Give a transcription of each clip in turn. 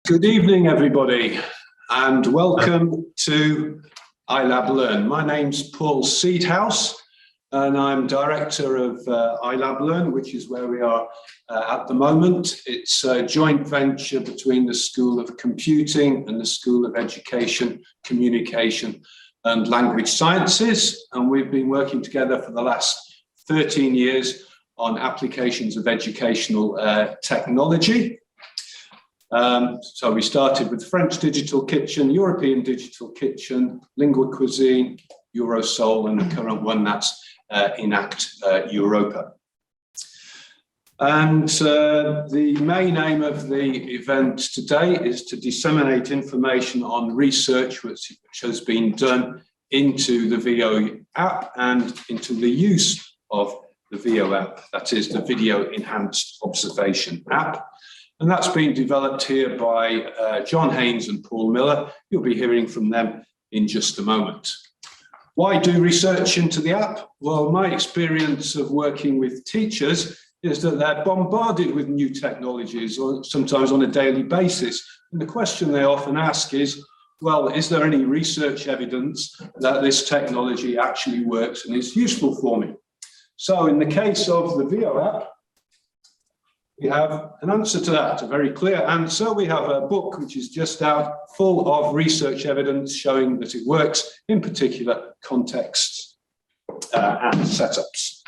Good evening, everybody, and welcome to iLab Learn. My name's Paul Seedhouse, and I'm director of iLab Learn, which is where we are at the moment. It's a joint venture between the School of Computing and the School of Education, Communication and Language Sciences, and we've been working together for the last 13 years on applications of educational technology. So we started with French Digital Kitchen, European Digital Kitchen, Lingua Cuisine, Eurosoul, and the current one that's Enact Europa. And the main aim of the event today is to disseminate information on research which has been done into the VEO app and into the use of the VEO app, that is the Video Enhanced Observation app. And that's been developed here by John Haynes and Paul Miller. You'll be hearing from them in just a moment. Why do research into the app? Well, my experience of working with teachers is that they're bombarded with new technologies, or sometimes on a daily basis. And the question they often ask is, well, is there any research evidence that this technology actually works and is useful for me? So in the case of the VEO app, we have an answer to that, a very clear answer. We have a book which is just out, full of research evidence showing that it works in particular contexts and setups.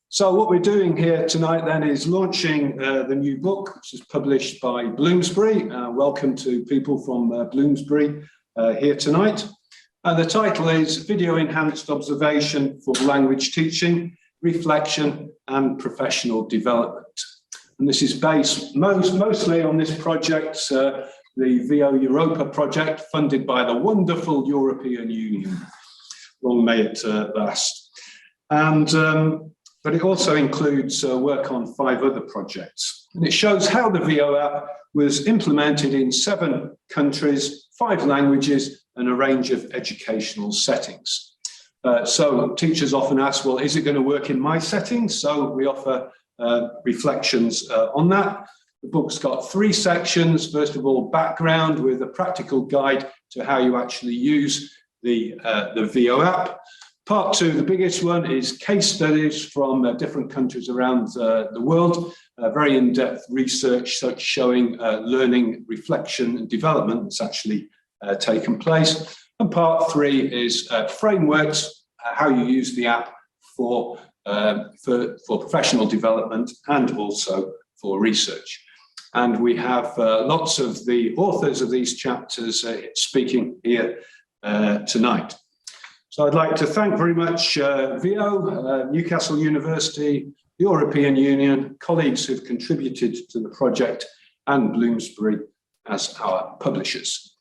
So what we're doing here tonight then is launching the new book, which is published by Bloomsbury. Welcome to people from Bloomsbury here tonight. The title is Video Enhanced Observation for Language Teaching, Reflection and Professional Development. And this is based mostly on this project, the VEO Europa project, funded by the wonderful European Union. Long may it last. And but it also includes work on 5 other projects. And it shows how the VEO app was implemented in 7 countries, 5 languages, and a range of educational settings. So teachers often ask, well, is it going to work in my setting? So we offer reflections on that. The book's got 3 sections. First of all, background with a practical guide to how you actually use the VEO app. Part 2, the biggest one, is case studies from different countries around the world. Very in-depth research showing learning, reflection and development that's actually taken place. And part 3 is frameworks, how you use the app for professional development and also for research. And we have lots of the authors of these chapters speaking here tonight. So I'd like to thank very much VEO, Newcastle University, the European Union, colleagues who've contributed to the project, and Bloomsbury as our publishers.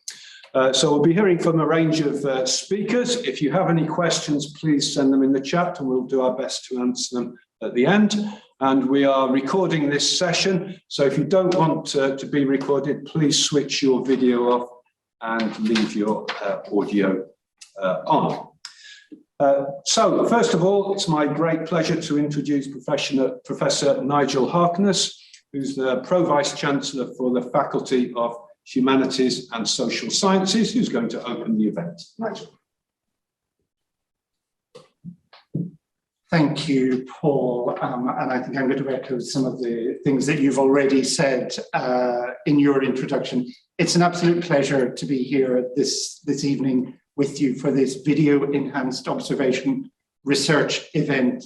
So we'll be hearing from a range of speakers. If you have any questions, please send them in the chat and we'll do our best to answer them at the end. And we are recording this session, so if you don't want to be recorded, please switch your video off and leave your audio on. So first of all, it's my great pleasure to introduce Professor Nigel Harkness, who's the Pro-Vice-Chancellor for the Faculty of Humanities and Social Sciences, who's going to open the event. Nigel. Thank you, Paul. And I think I'm going to echo some of the things that you've already said in your introduction. It's an absolute pleasure to be here this evening with you for this Video Enhanced Observation Research event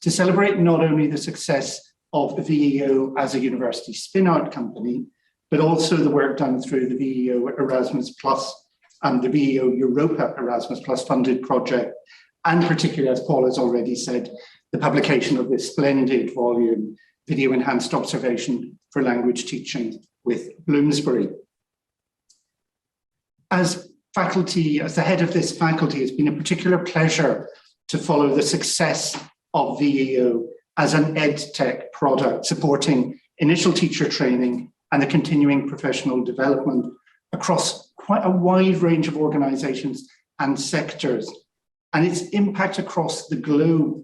to celebrate not only the success of the VEO as a university spin-out company, but also the work done through the VEO Erasmus Plus and the VEO Europa Erasmus Plus funded project, and particularly, as Paul has already said, the publication of this splendid volume, Video Enhanced Observation for Language Teaching with Bloomsbury. As the head of this faculty, it's been a particular pleasure to follow the success of VEO as an EdTech product, supporting initial teacher training and the continuing professional development across quite a wide range of organizations and sectors, and its impact across the globe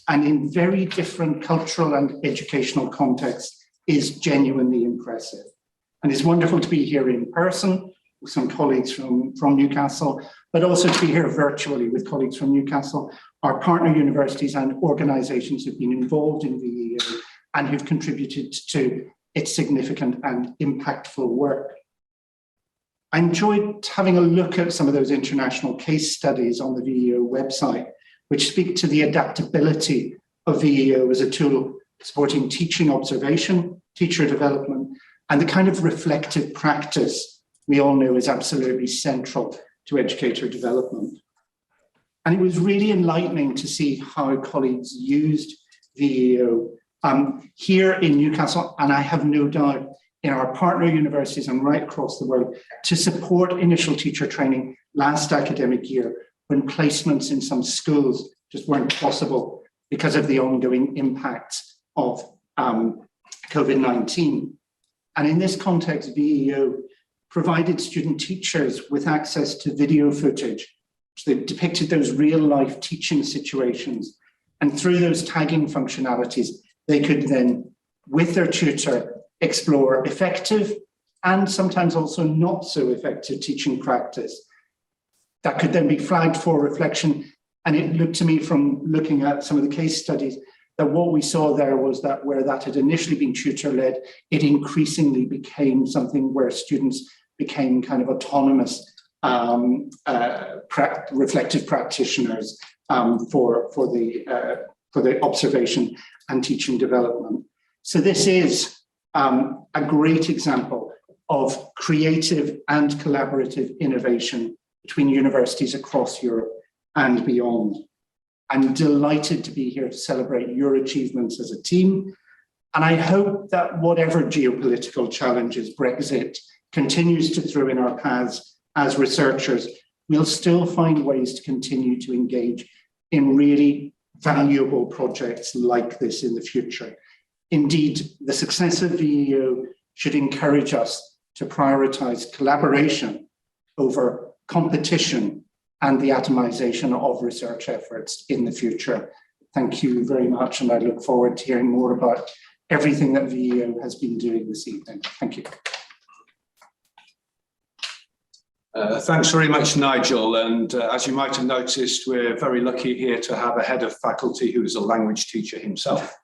and in very different cultural and educational contexts is genuinely impressive. And it's wonderful to be here in person with some colleagues from Newcastle, but also to be here virtually with colleagues from Newcastle, our partner universities and organisations who've been involved in VEO and who've contributed to its significant and impactful work. I enjoyed having a look at some of those international case studies on the VEO website, which speak to the adaptability of VEO as a tool supporting teaching observation, teacher development, and the kind of reflective practice we all know is absolutely central to educator development. And it was really enlightening to see how colleagues used VEO here in Newcastle, and I have no doubt in our partner universities and right across the world, to support initial teacher training last academic year when placements in some schools just weren't possible because of the ongoing impacts of COVID-19. And in this context, VEO provided student teachers with access to video footage that depicted those real-life teaching situations. And through those tagging functionalities, they could then, with their tutor, explore effective and sometimes also not so effective teaching practice that could then be flagged for reflection. And it looked to me from looking at some of the case studies that what we saw there was that where that had initially been tutor-led, it increasingly became something where students became kind of autonomous reflective practitioners for the observation and teaching development. So this is a great example of creative and collaborative innovation between universities across Europe and beyond. I'm delighted to be here to celebrate your achievements as a team. And I hope that whatever geopolitical challenges Brexit continues to throw in our paths as researchers, we'll still find ways to continue to engage in really valuable projects like this in the future. Indeed, the success of VEO should encourage us to prioritize collaboration over competition and the atomization of research efforts in the future. Thank you very much, and I look forward to hearing more about everything that VEO has been doing this evening. Thank you. Thanks very much, Nigel. And as you might have noticed, we're very lucky here to have a head of faculty who is a language teacher himself.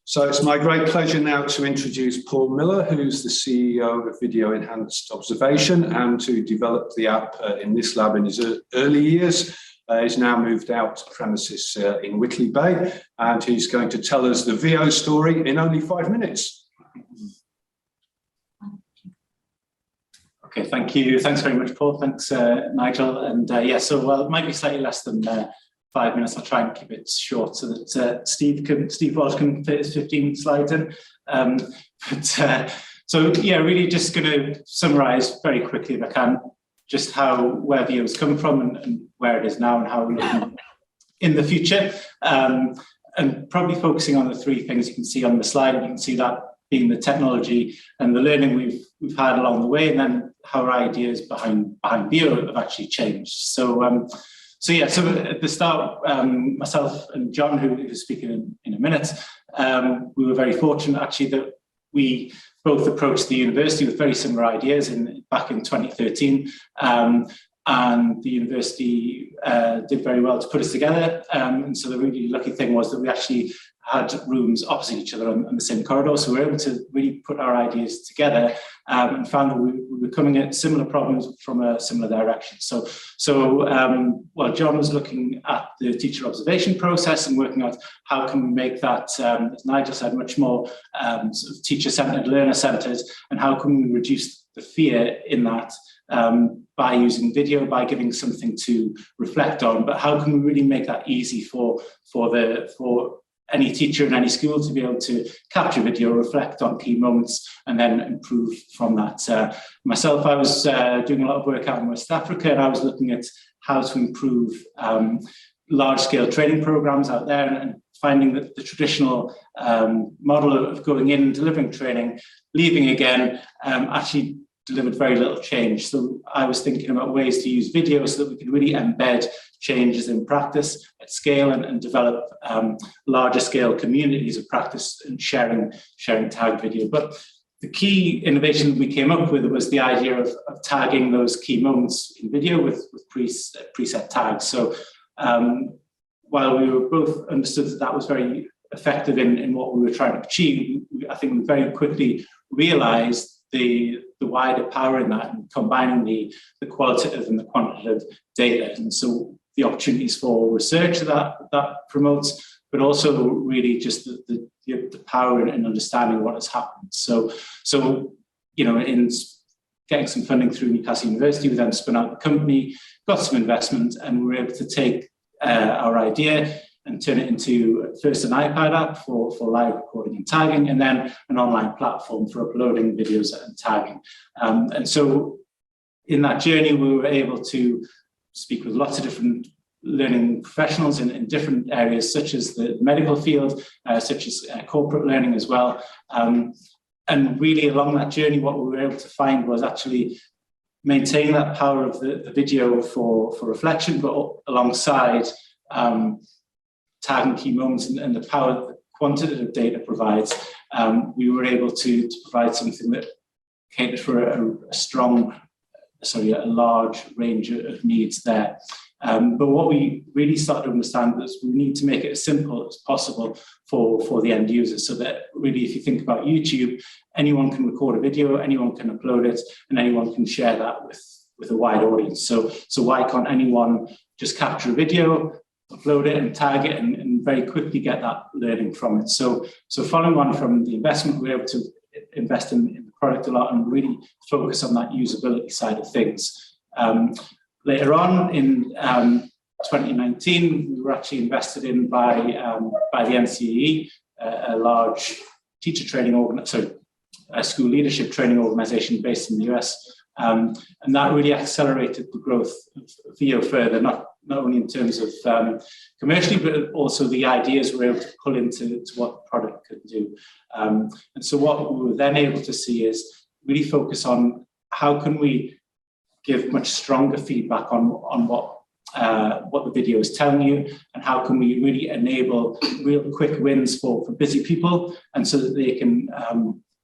So it's my great pleasure now to introduce Paul Miller, who's the CEO of Video Enhanced Observation and who developed the app in this lab in his early years. He's now moved out to premises in Whitley Bay, and he's going to tell us the VEO story in only 5 minutes. Okay, thank you. Thanks very much, Paul. Thanks, Nigel. And yeah, so well, it might be slightly less than 5 minutes. I'll try and keep it short so that Steve Walsh can fit his 15 slides in. So yeah, really just going to summarise very quickly if I can, just where VEO has come from and where it is now and how we're looking in the future. And probably focusing on the three things you can see on the slide. You can see that being the technology and the learning we've had along the way, and then how our ideas behind VEO have actually changed. So yeah, so at the start, myself and John, who is speaking in a minute, we were very fortunate actually that we both approached the university with very similar ideas back in 2013. And the university did very well to put us together. And so the really lucky thing was that we actually had rooms opposite each other on the same corridor. So we were able to really put our ideas together and found that we were coming at similar problems from a similar direction. So John was looking at the teacher observation process and working out how can we make that, as Nigel said, much more sort of teacher-centered, learner-centered, and how can we reduce the fear in that by using video, by giving something to reflect on, but how can we really make that easy for any teacher in any school to be able to capture video, reflect on key moments, and then improve from that. Myself, I was doing a lot of work out in West Africa, and I was looking at how to improve large-scale training programs out there, and finding that the traditional model of going in and delivering training, leaving again, actually delivered very little change. So I was thinking about ways to use video so that we could really embed changes in practice at scale and develop larger scale communities of practice and sharing tagged video. But the key innovation we came up with was the idea of tagging those key moments in video with preset tags. So while we were both understood that that was very effective in what we were trying to achieve, I think we very quickly realized the wider power in that, and combining the qualitative and the quantitative data. And so the opportunities for research that promotes, but also really just the power in understanding what has happened. So in getting some funding through Newcastle University, we then spun out the company, got some investment, and we were able to take our idea and turn it into first an iPad app for live recording and tagging, and then an online platform for uploading videos and tagging. And so in that journey, we were able to speak with lots of different learning professionals in different areas, such as the medical field, such as corporate learning as well. And really along that journey, what we were able to find was actually maintain that power of the video for reflection, but alongside tagging key moments and the power that quantitative data provides, we were able to provide something that catered for a large range of needs there. But what we really started to understand was we need to make it as simple as possible for the end user, so that really, if you think about YouTube, anyone can record a video, anyone can upload it, and anyone can share that with a wide audience. So why can't anyone just capture a video, upload it and tag it, and very quickly get that learning from it? So following on from the investment, we were able to invest in the product a lot and really focus on that usability side of things. Later on in 2019, we were actually invested in by the NCAE, a large teacher training a school leadership training organization based in the US. And that really accelerated the growth of VEO further, not only in terms of commercially, but also the ideas we were able to pull into what the product could do. And so what we were then able to see is really focus on how can we give much stronger feedback on what the video is telling you, and how can we really enable real quick wins for busy people, and so that they can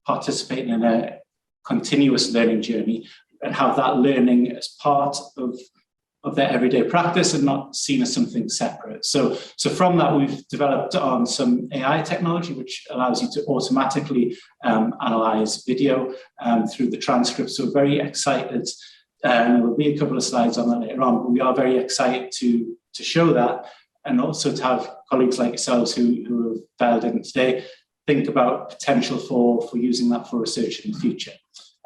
participate in a continuous learning journey and have that learning as part of their everyday practice and not seen as something separate. So from that, we've developed on some AI technology, which allows you to automatically analyze video through the transcript. So very excited. There'll be a couple of slides on that later on, but we are very excited to show that, and also to have colleagues like yourselves who have dialed in today think about potential for using that for research in the future.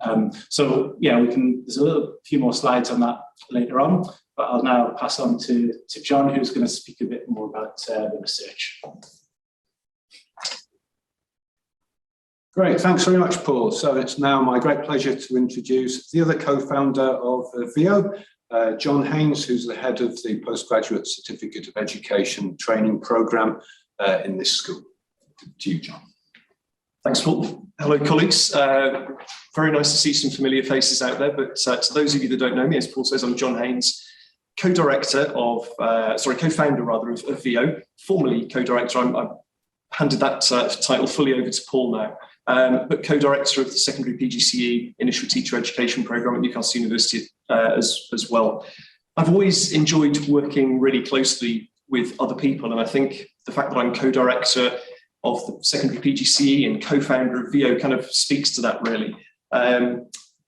There's a few more slides on that later on, but I'll now pass on to John, who's going to speak a bit more about the research. Great, thanks very much, Paul. So it's now my great pleasure to introduce the other co-founder of VEO, John Haynes, who's the head of the Postgraduate Certificate of Education training program in this school. To you, John. Thanks, Paul. Hello, colleagues. Very nice to see some familiar faces out there, but to those of you that don't know me, as Paul says, I'm John Haynes, co-founder of VEO, formerly co-director. I've handed that title fully over to Paul now. But co-director of the secondary PGCE initial teacher education program at Newcastle University as well. I've always enjoyed working really closely with other people, and I think the fact that I'm co-director of the secondary PGCE and co-founder of VEO kind of speaks to that really.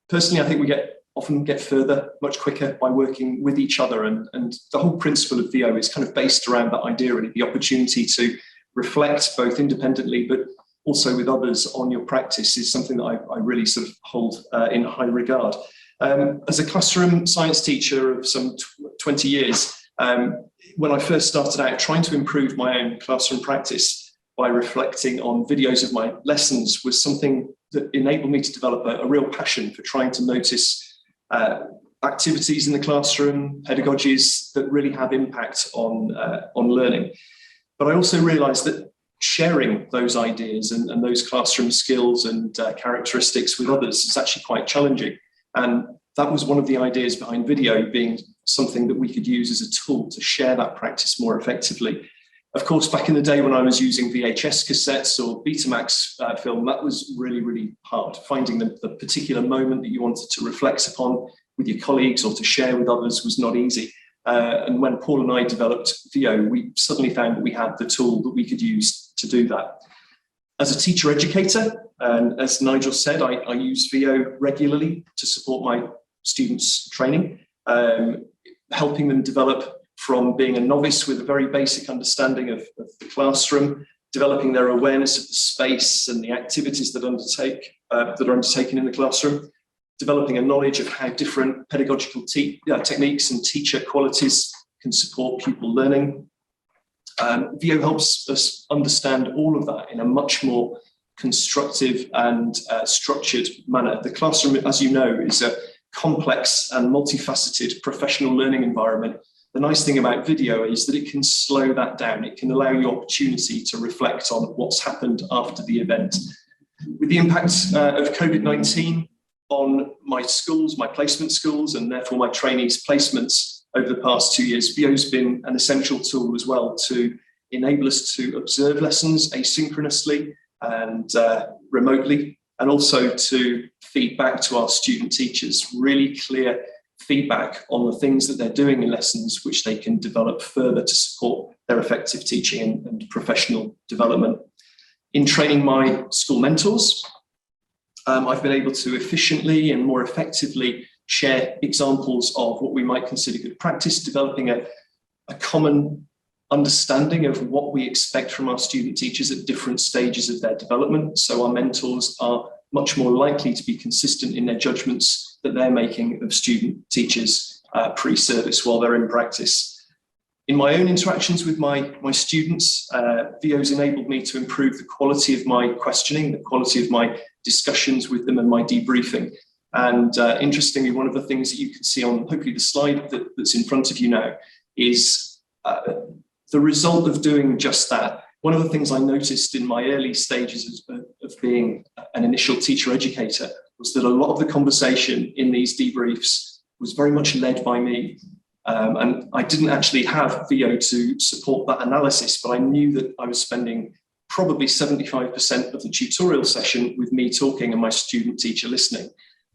Personally, I think we often get further much quicker by working with each other, and the whole principle of VEO is kind of based around that idea, really, the opportunity to reflect both independently but also with others on your practice is something that I really sort of hold in high regard. As a classroom science teacher of some 20 years, when I first started out trying to improve my own classroom practice by reflecting on videos of my lessons was something that enabled me to develop a real passion for trying to notice activities in the classroom, pedagogies that really have impact on learning. But I also realized that sharing those ideas and those classroom skills and characteristics with others is actually quite challenging. And that was one of the ideas behind video being something that we could use as a tool to share that practice more effectively. Of course, back in the day when I was using VHS cassettes or Betamax film, that was really, really hard. Finding the particular moment that you wanted to reflect upon with your colleagues or to share with others was not easy. And when Paul and I developed VEO, we suddenly found that we had the tool that we could use to do that. As a teacher educator, and as Nigel said, I use VEO regularly to support my students' training, helping them develop from being a novice with a very basic understanding of the classroom, developing their awareness of the space and the activities that are undertaken in the classroom, developing a knowledge of how different pedagogical techniques and teacher qualities can support pupil learning. VEO helps us understand all of that in a much more constructive and structured manner. The classroom, as you know, is a complex and multifaceted professional learning environment. The nice thing about video is that it can slow that down. It can allow you opportunity to reflect on what's happened after the event. With the impact of COVID-19 on my schools, my placement schools, and therefore my trainees' placements over the past 2 years, VEO's been an essential tool as well to enable us to observe lessons asynchronously and remotely, and also to feed back to our student teachers really clear feedback on the things that they're doing in lessons, which they can develop further to support their effective teaching and professional development. In training my school mentors, I've been able to efficiently and more effectively share examples of what we might consider good practice, developing a common understanding of what we expect from our student teachers at different stages of their development. So our mentors are much more likely to be consistent in their judgments that they're making of student teachers pre-service while they're in practice. In my own interactions with my students, VEO's enabled me to improve the quality of my questioning, the quality of my discussions with them and my debriefing. And interestingly, one of the things that you can see on hopefully the slide that's in front of you now is the result of doing just that. One of the things I noticed in my early stages of being an initial teacher educator was that a lot of the conversation in these debriefs was very much led by me. And I didn't actually have VEO to support that analysis, but I knew that I was spending probably 75% of the tutorial session with me talking and my student teacher listening.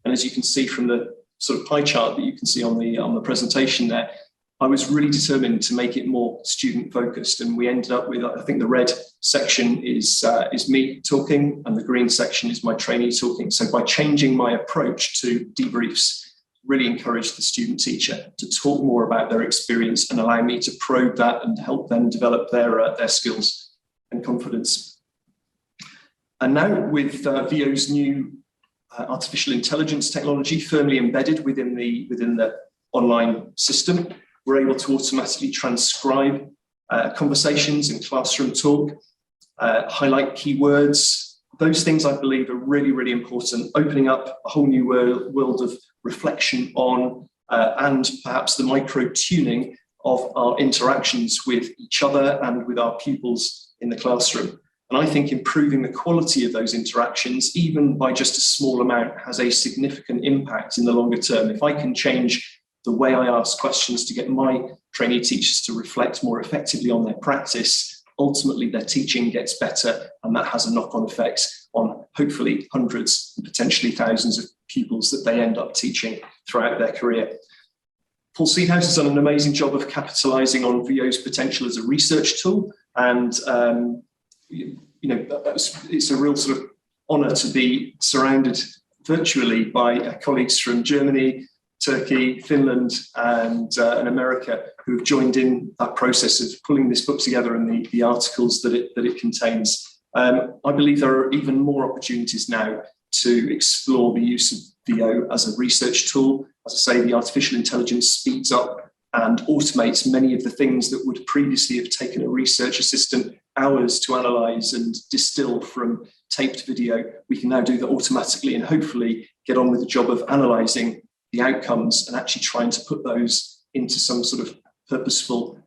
And as you can see from the sort of pie chart that you can see on the presentation there, I was really determined to make it more student focused. And we ended up with, I think the red section is me talking and the green section is my trainee talking. So by changing my approach to debriefs, really encouraged the student teacher to talk more about their experience and allow me to probe that and help them develop their skills and confidence. And now with VEO's new artificial intelligence technology firmly embedded within the online system, we're able to automatically transcribe conversations and classroom talk, highlight keywords. Those things I believe are really, really important, opening up a whole new world of reflection on and perhaps the micro-tuning of our interactions with each other and with our pupils in the classroom. And I think improving the quality of those interactions, even by just a small amount, has a significant impact in the longer term. If I can change the way I ask questions to get my trainee teachers to reflect more effectively on their practice, ultimately their teaching gets better, and that has a knock-on effect on hopefully hundreds and potentially thousands of pupils that they end up teaching throughout their career. Paul Seedhouse has done an amazing job of capitalising on VEO's potential as a research tool, and it's a real sort of honour to be surrounded virtually by colleagues from Germany, Turkey, Finland, and America who have joined in that process of pulling this book together and the articles that it contains. I believe there are even more opportunities now to explore the use of VEO as a research tool. As I say, the artificial intelligence speeds up and automates many of the things that would previously have taken a research assistant hours to analyse and distill from taped video. We can now do that automatically and hopefully get on with the job of analysing the outcomes and actually trying to put those into some sort of purposeful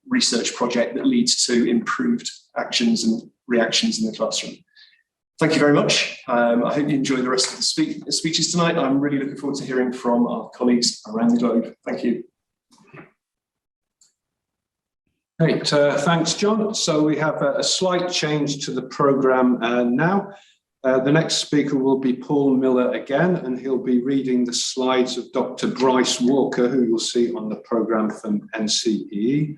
research project that leads to improved actions and reactions in the classroom. Thank you very much. I hope you enjoy the rest of the speeches tonight. I'm really looking forward to hearing from our colleagues around the globe. Thank you. Great, thanks, John. So we have a slight change to the programme now. The next speaker will be Paul Miller again, and he'll be reading the slides of Dr. Bryce Walker, who you'll see on the programme from NCEE,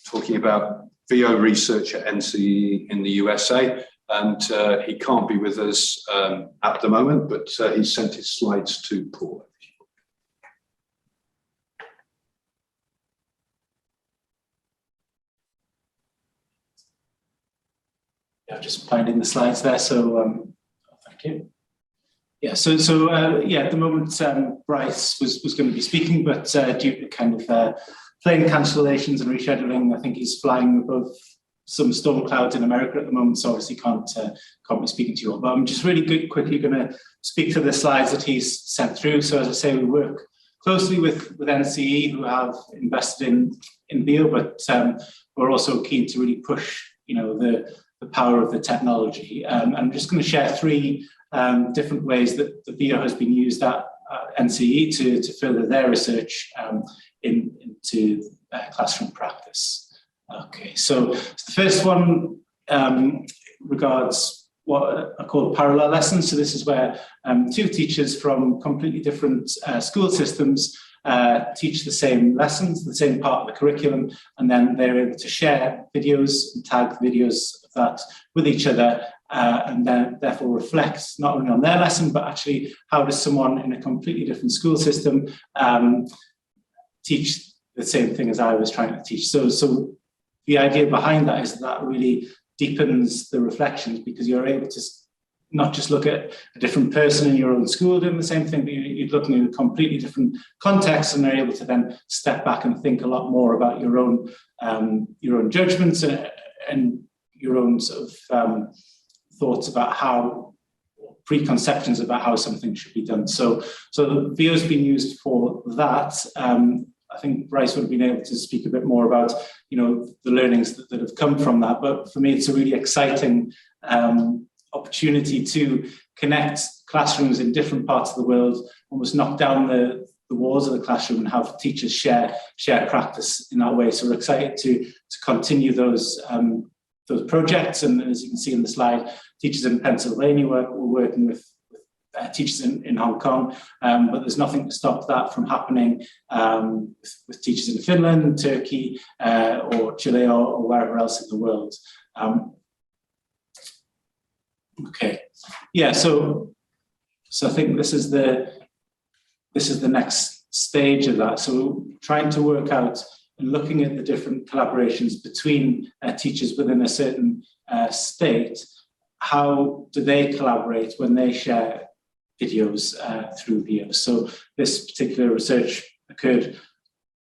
talking about VEO research at NCEE in the USA. And he can't be with us at the moment, but he sent his slides to Paul. Yeah, just finding the slides there. So thank you. Yeah. So yeah, at the moment Bryce was going to be speaking, but due to kind of plane cancellations and rescheduling, I think he's flying above some storm clouds in America at the moment, so obviously can't be speaking to you all. But I'm just really quickly going to speak to the slides that he's sent through. So as I say, we work closely with NCE, who have invested in VEO, but we're also keen to really push, the power of the technology. I'm just going to share three different ways that the VEO has been used at NCE to further their research into classroom practice. Okay, so the first one regards what are called parallel lessons. So this is where two teachers from completely different school systems teach the same lessons, the same part of the curriculum, and then they're able to share videos and tag videos of that with each other, and then therefore reflect not only on their lesson, but actually how does someone in a completely different school system teach the same thing as I was trying to teach. So the idea behind that is that really deepens the reflections, because you're able to not just look at a different person in your own school doing the same thing, but you're looking in a completely different context, and are able to then step back and think a lot more about your own judgments and your own sort of thoughts about how, preconceptions about how something should be done. So the VEO has been used for that. I think Bryce would have been able to speak a bit more about, the learnings that have come from that. But for me, it's a really exciting opportunity to connect classrooms in different parts of the world, almost knock down the walls of the classroom and have teachers share practice in that way. So we're excited to continue those projects. And as you can see in the slide, teachers in Pennsylvania, we're working with teachers in Hong Kong, but there's nothing to stop that from happening with teachers in Finland, Turkey, or Chile, or wherever else in the world. Okay, yeah. So I think this is the next stage of that. So trying to work out and looking at the different collaborations between teachers within a certain state. How do they collaborate when they share videos through VEO? So this particular research occurred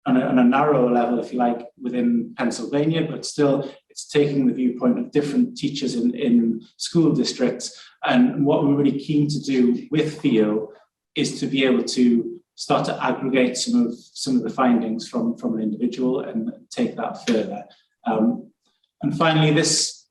on a narrower level, if you like, within Pennsylvania, but still it's taking the viewpoint of different teachers in school districts. And what we're really keen to do with VEO is to be able to start to aggregate some of the findings from an individual and take that further. And finally, this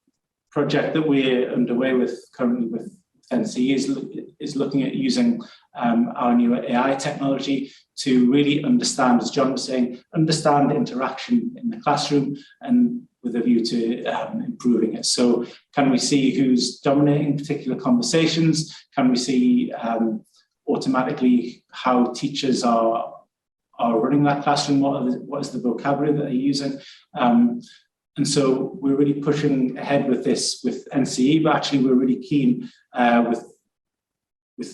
project that we're underway with currently with NCE is looking at using our new AI technology to really understand, as John was saying, understand interaction in the classroom, and with a view to improving it. So can we see who's dominating particular conversations? Can we see automatically how teachers are running that classroom? What is the vocabulary that they're using? And so we're really pushing ahead with this with NCE, but actually we're really keen with,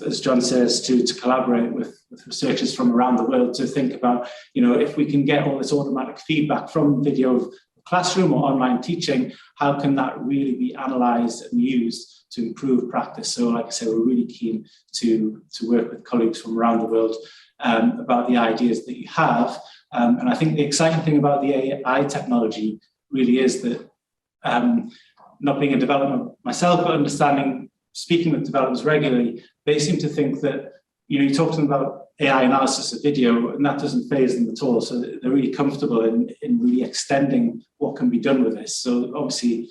as John says, to collaborate with researchers from around the world to think about, if we can get all this automatic feedback from video classroom or online teaching, how can that really be analysed and used to improve practice? So like I say, we're really keen to work with colleagues from around the world about the ideas that you have. And I think the exciting thing about the AI technology really is that, not being a developer myself, but speaking with developers regularly, they seem to think that, you talk to them about AI analysis of video and that doesn't faze them at all. So they're really comfortable in really extending what can be done with this. So obviously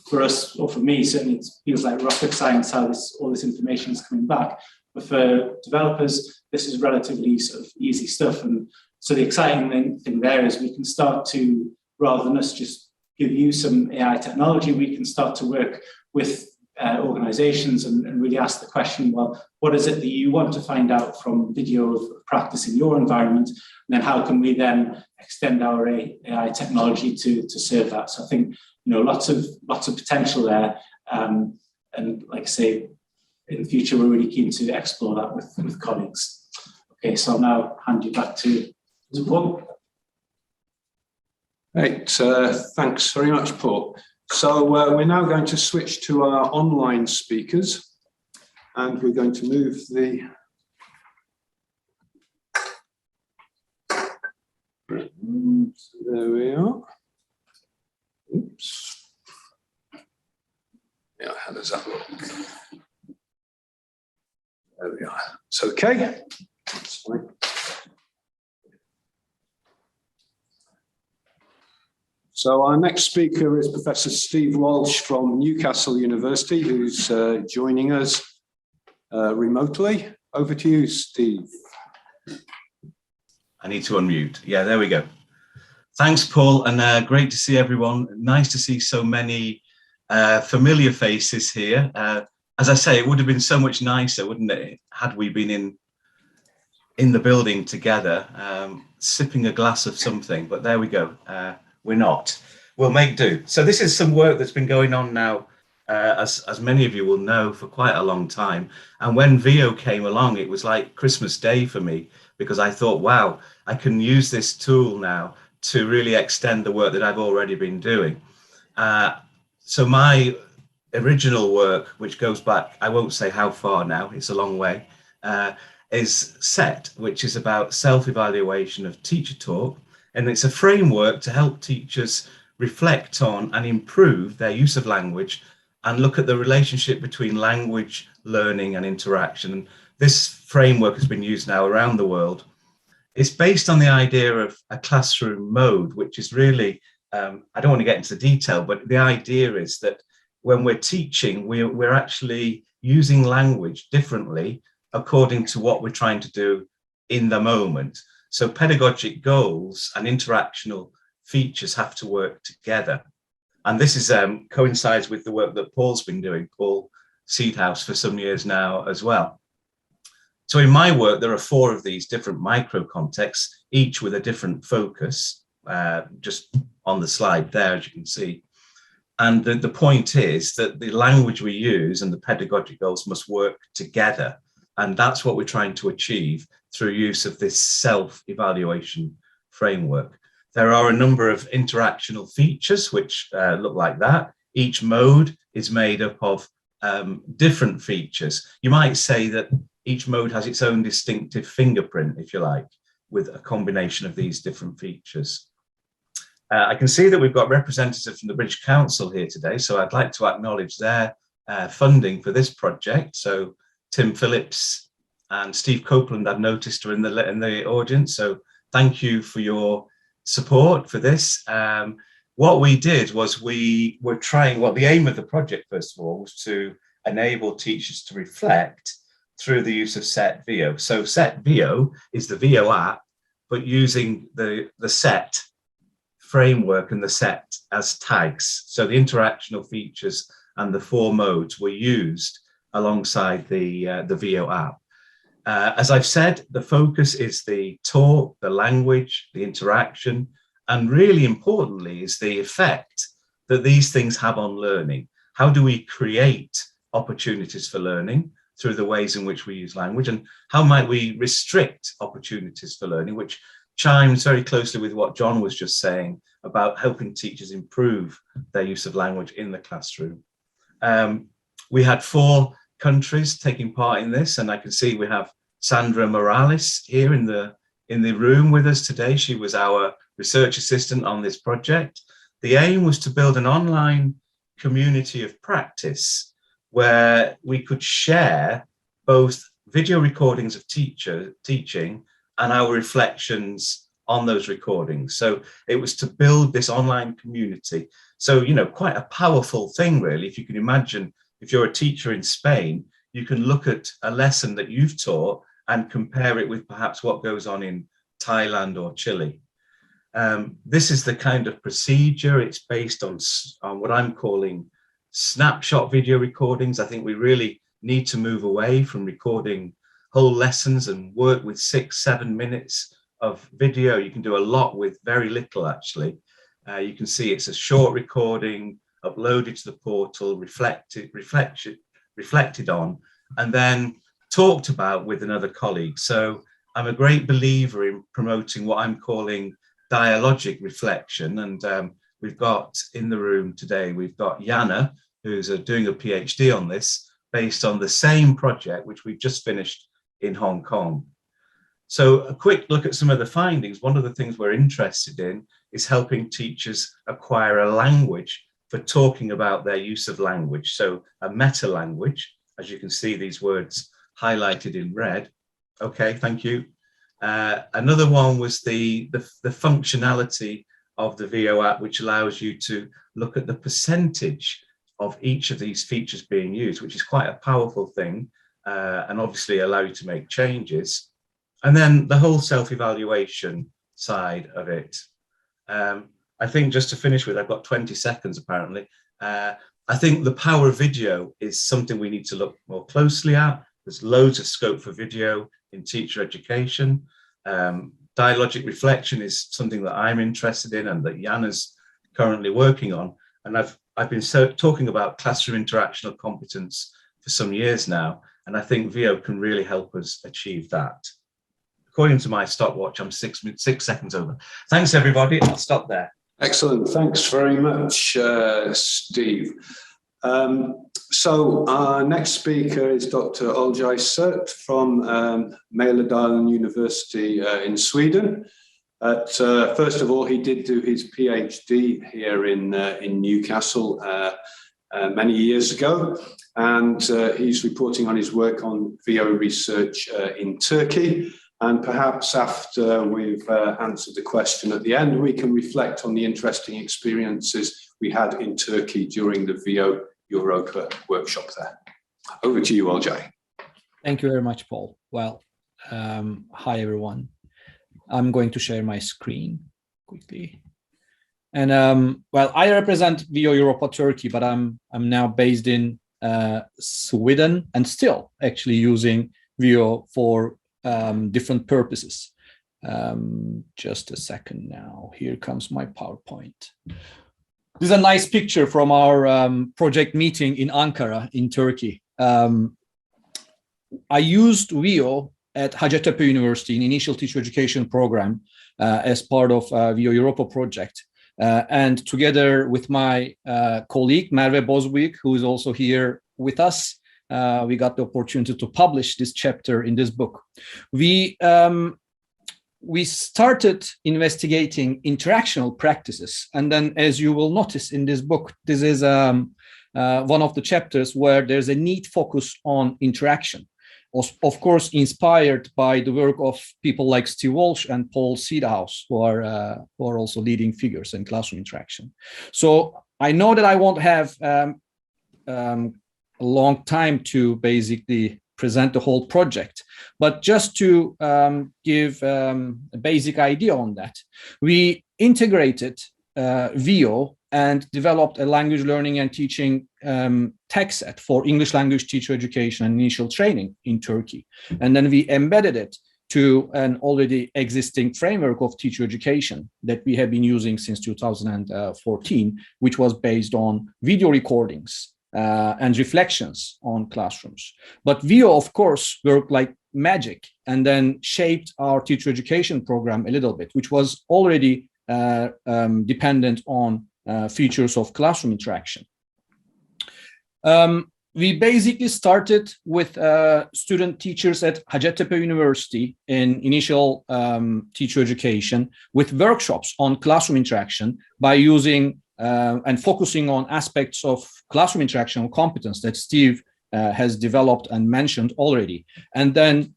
for us, or for me, certainly it feels like rocket science, how all this information is coming back. But for developers, this is relatively sort of easy stuff. And so the exciting thing there is we can start to rather than us just give you some AI technology, we can start to work with organizations and really ask the question, well, what is it that you want to find out from video of practice in your environment? And then how can we then extend our AI technology to serve that? So I think, lots of potential there. And like I say, in the future, we're really keen to explore that with colleagues. Okay, so I'll now hand you back to Paul. Right, thanks very much, Paul. So we're now going to switch to our online speakers, and we're going to move the there we are. Oops. Yeah, how does that look? There we are. It's okay. That's fine. So our next speaker is Professor Steve Walsh from Newcastle University, who's joining us remotely. Over to you, Steve. I need to unmute. Yeah, there we go. Thanks, Paul, and great to see everyone. Nice to see so many familiar faces here. As I say, it would have been so much nicer, wouldn't it, had we been in the building together, sipping a glass of something, but there we go. We're not. We'll make do. So this is some work that's been going on now, as many of you will know, for quite a long time. And when VEO came along, it was like Christmas Day for me, because I thought, wow, I can use this tool now to really extend the work that I've already been doing. So my original work, which goes back, I won't say how far now, it's a long way, is SET, which is about self-evaluation of teacher talk. And it's a framework to help teachers reflect on and improve their use of language and look at the relationship between language, learning and interaction. And this framework has been used now around the world. It's based on the idea of a classroom mode, which is really, I don't want to get into the detail, but the idea is that when we're teaching, we're actually using language differently according to what we're trying to do in the moment. So pedagogic goals and interactional features have to work together. And this is coincides with the work that Paul's been doing, Paul Seedhouse, for some years now as well. So in my work, there are 4 of these different micro contexts, each with a different focus, just on the slide there, as you can see. And the point is that the language we use and the pedagogic goals must work together. And that's what we're trying to achieve through use of this self-evaluation framework. There are a number of interactional features which look like that. Each mode is made up of different features. You might say that each mode has its own distinctive fingerprint, if you like, with a combination of these different features. I can see that we've got representatives from the British Council here today, so I'd like to acknowledge their funding for this project. So Tim Phillips and Steve Copeland, I've noticed, are in the audience. So thank you for your support for this. What we did was we were trying, well, the aim of the project, first of all, was to enable teachers to reflect through the use of SET VEO. So SET VEO is the VEO app, but using the SET framework and the SET as tags. So the interactional features and the 4 modes were used alongside the VEO app. As I've said, the focus is the talk, the language, the interaction, and really importantly is the effect that these things have on learning. How do we create opportunities for learning through the ways in which we use language, and how might we restrict opportunities for learning, which chimes very closely with what John was just saying about helping teachers improve their use of language in the classroom. We had 4 countries taking part in this, and I can see we have Sandra Morales here in the room with us today. She was our research assistant on this project. The aim was to build an online community of practice where we could share both video recordings of teaching and our reflections on those recordings. So it was to build this online community. So, you know, quite a powerful thing, really. If you can imagine, if you're a teacher in Spain, you can look at a lesson that you've taught and compare it with perhaps what goes on in Thailand or Chile. This is the kind of procedure. It's based on what I'm calling snapshot video recordings. I think we really need to move away from recording whole lessons and work with 6-7 minutes of video. You can do a lot with very little, actually. You can see it's a short recording uploaded to the portal, reflected on, and then talked about with another colleague. So I'm a great believer in promoting what I'm calling dialogic reflection. And we've got in the room today, we've got Jana, who's doing a PhD on this, based on the same project, which we've just finished in Hong Kong. So a quick look at some of the findings. One of the things we're interested in is helping teachers acquire a language for talking about their use of language. So a meta language, as you can see these words highlighted in red. Okay, thank you. Another one was the functionality of the VEO app, which allows you to look at the percentage of each of these features being used, which is quite a powerful thing, and obviously allow you to make changes. And then the whole self-evaluation side of it. I think just to finish with, I've got 20 seconds apparently. I think the power of video is something we need to look more closely at. There's loads of scope for video in teacher education. Dialogic reflection is something that I'm interested in and that Jana's currently working on. And I've been talking about classroom interactional competence for some years now, and I think VEO can really help us achieve that. According to my stopwatch, I'm 6 seconds over. Thanks, everybody. I'll stop there. Excellent. Thanks very much, Steve. So our next speaker is Dr. Olcay Sert from Mälardalen University in Sweden. First of all, he did do his PhD here in Newcastle many years ago, and he's reporting on his work on VEO research in Turkey. And perhaps after we've answered the question at the end, we can reflect on the interesting experiences we had in Turkey during the VEO Europa workshop there. Over to you, Olcay. Thank you very much, Paul. Well, hi, everyone. I'm going to share my screen quickly. And well, I represent VEO Europa Turkey, but I'm now based in Sweden and still actually using VEO for different purposes. Just a second now. Here comes my PowerPoint. This is a nice picture from our project meeting in Ankara in Turkey. I used VEO at Hacettepe University in initial teacher education program as part of VEO Europa project. And together with my colleague, Merve Bozbuyuk, who is also here with us, we got the opportunity to publish this chapter in this book. We started investigating interactional practices. And then, as you will notice in this book, this is one of the chapters where there's a neat focus on interaction. Of course, inspired by the work of people like Steve Walsh and Paul Seedhouse, who are also leading figures in classroom interaction. So I know that I won't have a long time to basically present the whole project, but just to give a basic idea on that, we integrated VEO and developed a language learning and teaching tech set for English language teacher education and initial training in Turkey. And then we embedded it to an already existing framework of teacher education that we have been using since 2014, which was based on video recordings and reflections on classrooms. But VEO, of course, worked like magic and then shaped our teacher education program a little bit, which was already dependent on features of classroom interaction. We basically started with student teachers at Hacettepe University in initial teacher education with workshops on classroom interaction by using and focusing on aspects of classroom interaction competence that Steve has developed and mentioned already, and then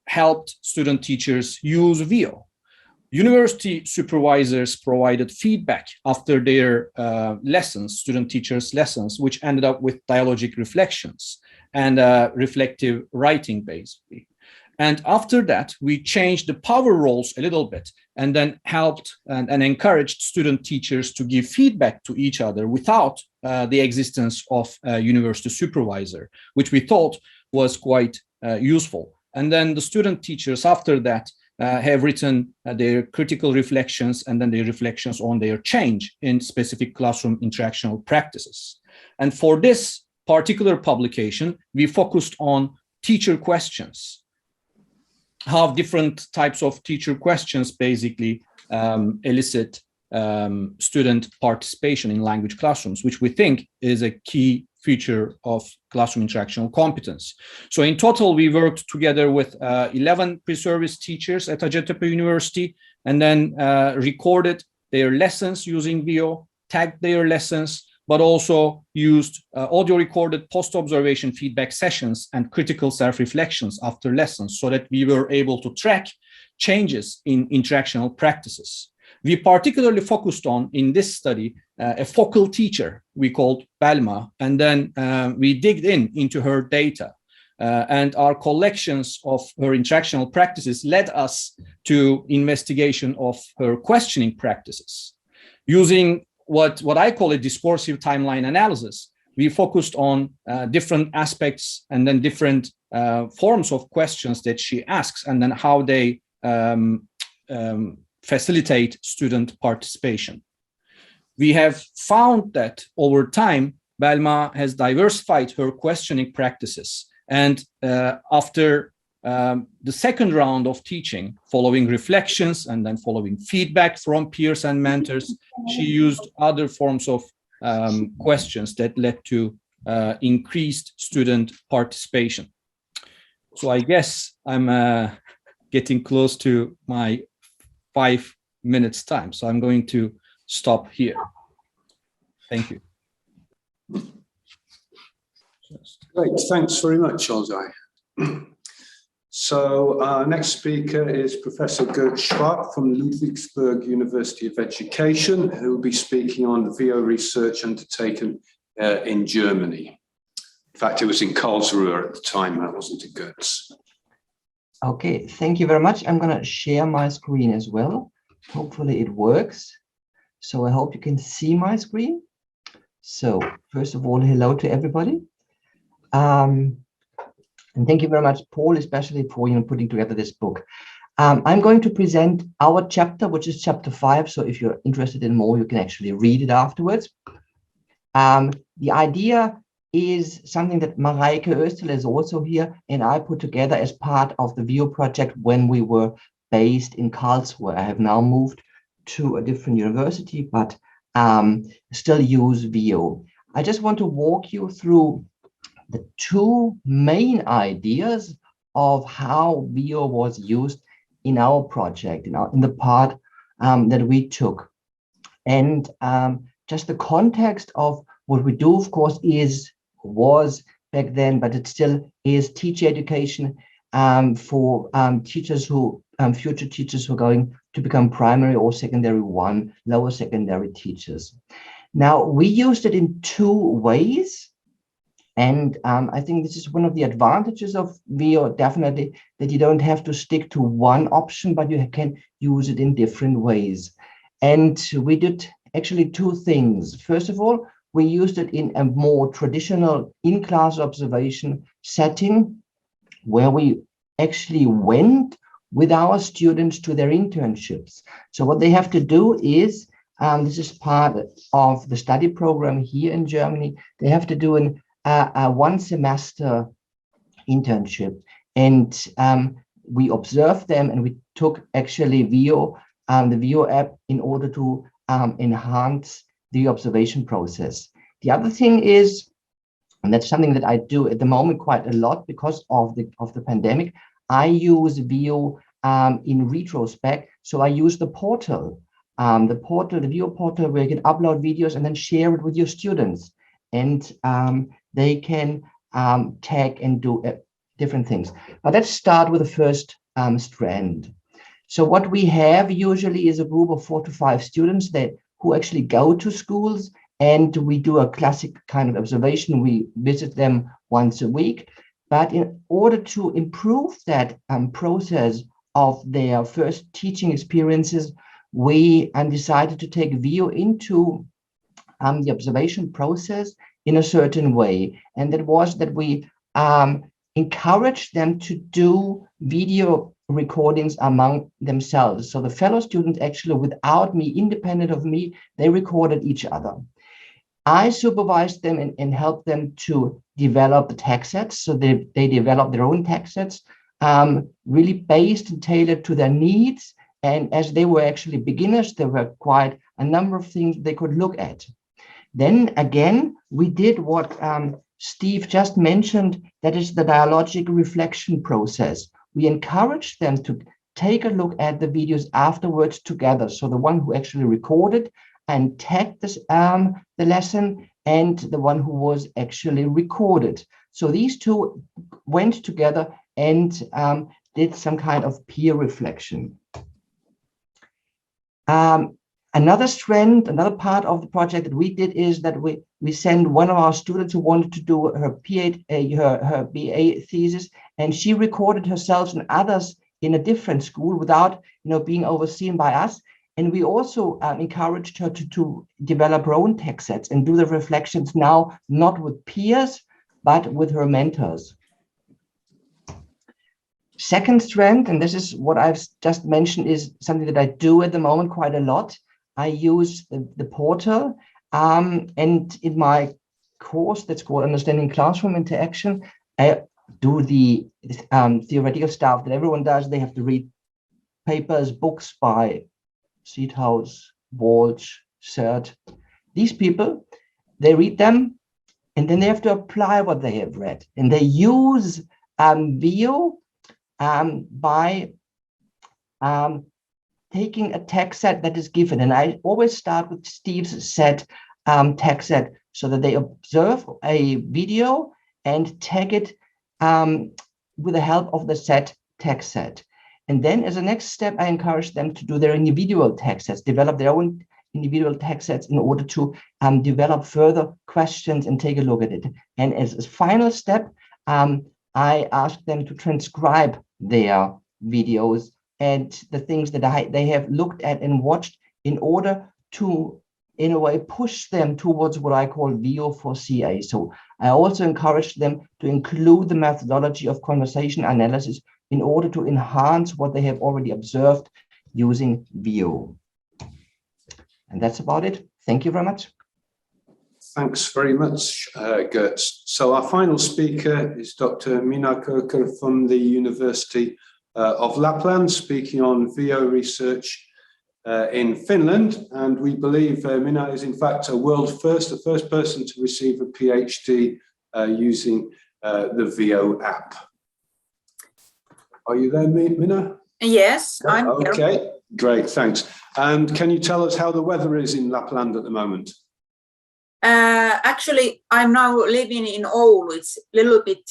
helped student teachers use VEO. University supervisors provided feedback after their lessons, student teachers' lessons, which ended up with dialogic reflections and reflective writing, basically. And after that, we changed the power roles a little bit and then helped and encouraged student teachers to give feedback to each other without the existence of a university supervisor, which we thought was quite useful. And then the student teachers after that have written their critical reflections and then their reflections on their change in specific classroom interactional practices. And for this particular publication, we focused on teacher questions, how different types of teacher questions basically elicit student participation in language classrooms, which we think is a key feature of classroom interactional competence. So in total, we worked together with 11 pre-service teachers at Hacettepe University, and then recorded their lessons using VEO, tagged their lessons, but also used audio recorded post-observation feedback sessions and critical self-reflections after lessons so that we were able to track changes in interactional practices. We particularly focused on, in this study, a focal teacher we called Belma, and then we digged into her data. And our collections of her interactional practices led us to investigation of her questioning practices. Using what I call a discursive timeline analysis, we focused on different aspects and then different forms of questions that she asks, and then how they facilitate student participation. We have found that over time, Belma has diversified her questioning practices. And after the second round of teaching, following reflections and then following feedback from peers and mentors, she used other forms of questions that led to increased student participation. So I guess I'm getting close to my 5 minutes time. So I'm going to stop here. Thank you. Great, thanks very much, Olzai. So our next speaker is Professor Gert Schwab from Ludwigsburg University of Education, who will be speaking on the VEO research undertaken in Germany. In fact, it was in Karlsruhe at the time, that wasn't in Goetz. Okay, thank you very much. I'm going to share my screen as well. Hopefully it works. So I hope you can see my screen. So first of all, hello to everybody. And thank you very much, Paul, especially for putting together this book. I'm going to present our chapter, which is chapter 5. So if you're interested in more, you can actually read it afterwards. The idea is something that Mareike Österle is also here, and I put together as part of the VEO project when we were based in Karlsruhe. I have now moved to a different university, but still use VEO. I just want to walk you through the two main ideas of how VEO was used in our project, in the part that we took. And just the context of what we do, of course, was back then, but it still is teacher education for teachers who, future teachers who are going to become primary or secondary one, lower secondary teachers. Now, we used it in two ways. And I think this is one of the advantages of VEO, definitely, that you don't have to stick to one option, but you can use it in different ways. And we did actually two things. First of all, we used it in a more traditional in-class observation setting, where we actually went with our students to their internships. So what they have to do is, this is part of the study program here in Germany, they have to do a one-semester internship. And we observed them, and we took actually VEO, the VEO app, in order to enhance the observation process. The other thing is, and that's something that I do at the moment quite a lot because of the pandemic, I use VEO in retrospect. So I use the portal, the VEO portal, where you can upload videos and then share it with your students. And they can tag and do different things. But let's start with the first strand. So what we have usually is a group of 4 to 5 students who actually go to schools, and we do a classic kind of observation. We visit them once a week. But in order to improve that process of their first teaching experiences, we decided to take VEO into the observation process in a certain way. And that was that we encouraged them to do video recordings among themselves. So the fellow students actually, without me, independent of me, they recorded each other. I supervised them and helped them to develop the text sets. So they developed their own text sets, really based and tailored to their needs. And as they were actually beginners, there were quite a number of things they could look at. Then again, we did what Steve just mentioned, that is the dialogic reflection process. We encouraged them to take a look at the videos afterwards together. So the one who actually recorded and tagged this, the lesson, and the one who was actually recorded. So these two went together and did some kind of peer reflection. Another strand, another part of the project that we did is that we sent one of our students who wanted to do her her BA thesis, and she recorded herself and others in a different school without being overseen by us. And we also encouraged her to develop her own text sets and do the reflections now, not with peers, but with her mentors. Second strand, and this is what I've just mentioned, is something that I do at the moment quite a lot. I use the portal, and in my course that's called Understanding Classroom Interaction, I do the theoretical stuff that everyone does. They have to read papers, books by Seathouse, Walsh, Cert. These people, they read them, and then they have to apply what they have read. And they use VEO by taking a text set that is given. And I always start with Steve's set text set, so that they observe a video and tag it with the help of the set text set. And then as a next step, I encourage them to do their individual text sets, develop their own individual text sets in order to develop further questions and take a look at it. And as a final step, I ask them to transcribe their videos and the things that they have looked at and watched in order to, in a way, push them towards what I call VEO for CA. So I also encourage them to include the methodology of conversation analysis in order to enhance what they have already observed using VEO. And that's about it. Thank you very much. Thanks very much, Gert. So our final speaker is Dr. Minna Kirker from the University of Lapland, speaking on VEO research in Finland. And we believe Minna is in fact a world first, the first person to receive a PhD using the VEO app. Are you there, Minna? Yes, I'm here. Okay, great, thanks. And can you tell us how the weather is in Lapland at the moment? Actually, I'm now living in Oulu. It's a little bit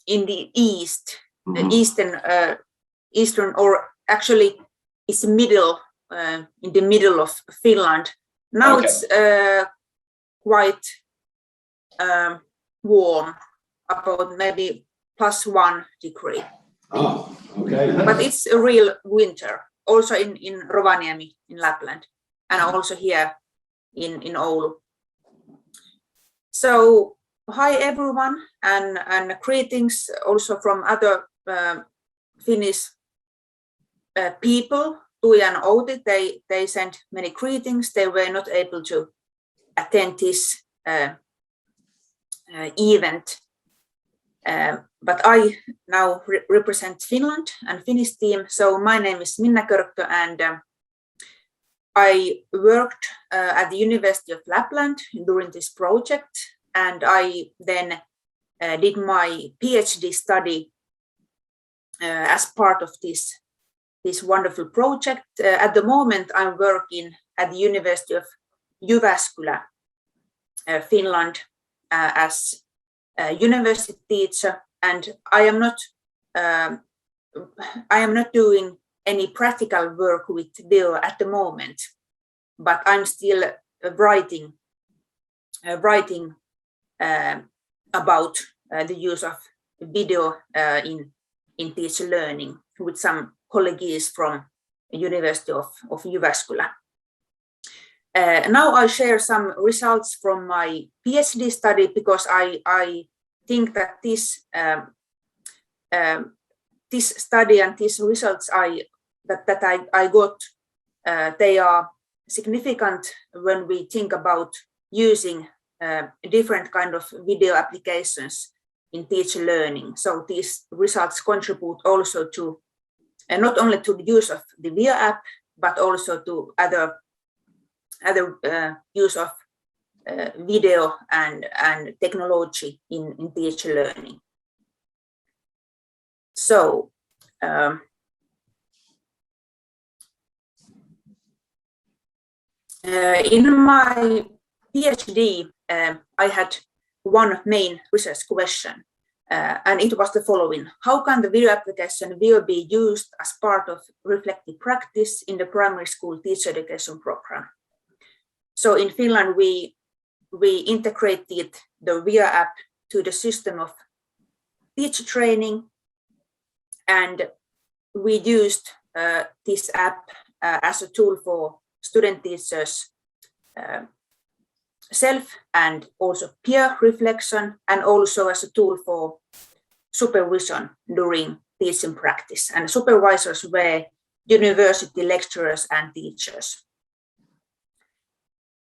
in the east, eastern, or actually it's middle, in the middle of Finland. Now okay. It's quite warm, about maybe +1 degree. Oh, okay. But it's a real winter, also in Rovaniemi, in Lapland, and also here in Oulu. So hi everyone, and greetings also from other Finnish people. Tuija and Outi, they sent many greetings. They were not able to attend this event, but I now represent Finland and Finnish team. So my name is Minna Körkkö, and I worked at the University of Lapland during this project, and I then did my PhD study as part of this wonderful project. At the moment, I'm working at the University of Jyväskylä, Finland, as a university teacher, and I am not doing any practical work with VEO at the moment, but I'm still writing about the use of video in teacher learning with some colleagues from University of Jyväskylä. Now I share some results from my PhD study because I think that this study and these results that I got, they are significant when we think about using different kind of video applications in teacher learning. So these results contribute also to not only to the use of the VEO app, but also to other use of video and technology in teacher learning. So in my PhD, I had one main research question, and it was the following: how can the video application VEO be used as part of reflective practice in the primary school teacher education program? So in Finland, we integrated the VEO app to the system of teacher training, and we used this app as a tool for student teachers' self and also peer reflection, and also as a tool for supervision during teaching practice. And supervisors were university lecturers and teachers.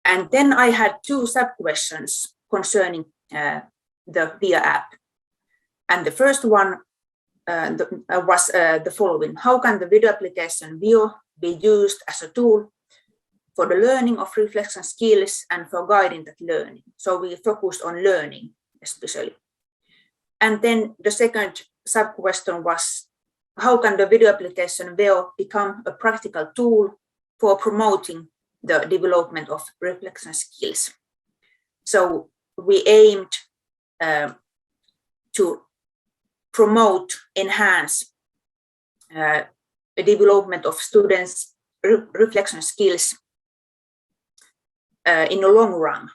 And then I had two sub-questions concerning the VEO app. And the first one was the following: how can the video application VEO be used as a tool for the learning of reflection skills and for guiding that learning? So we focused on learning especially. And then the second sub-question was: how can the video application VEO become a practical tool for promoting the development of reflection skills? So we aimed to promote, enhance the development of students' reflection skills in the long run,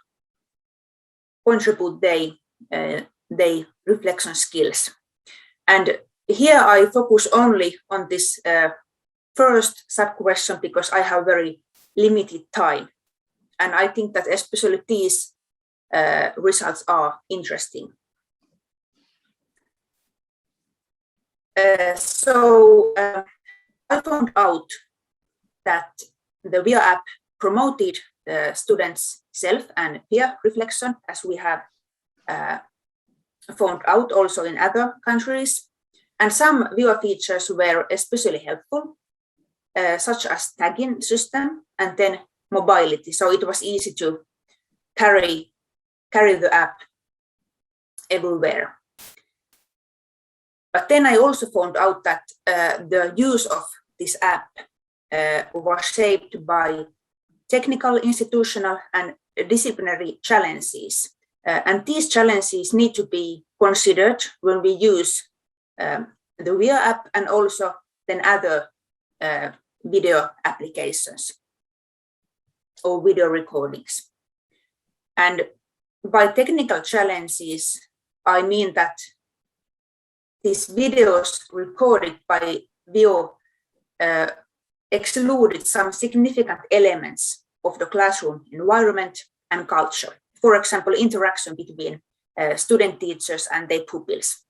contribute they reflection skills. And here I focus only on this first sub-question because I have very limited time. And I think that especially these results are interesting. So I found out that the VEO app promoted students' self and peer reflection, as we have found out also in other countries. And some VEO features were especially helpful, such as tagging system and then mobility. So it was easy to carry the app everywhere. But then I also found out that the use of this app was shaped by technical, institutional, and disciplinary challenges. And these challenges need to be considered when we use the VEO app and also then other video applications or video recordings. And by technical challenges, I mean that these videos recorded by VEO excluded some significant elements of the classroom environment and culture. For example, interaction between student teachers and their pupils.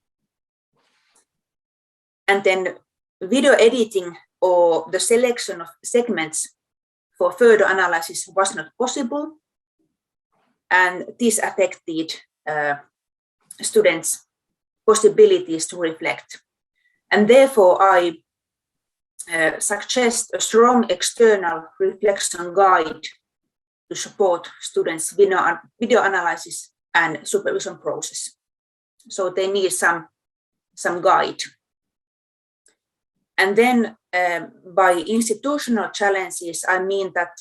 And then video editing or the selection of segments for further analysis was not possible. And this affected students' possibilities to reflect. And therefore, I suggest a strong external reflection guide to support students' video analysis and supervision process. So they need some guide. And then by institutional challenges, I mean that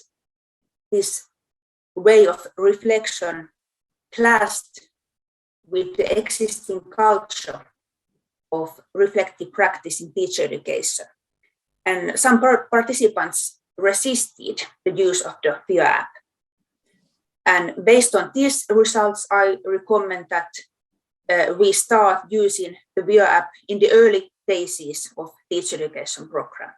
this way of reflection clashed with the existing culture of reflective practice in teacher education. And some participants resisted the use of the VEO app. And based on these results, I recommend that we start using the VEO app in the early phases of teacher education program.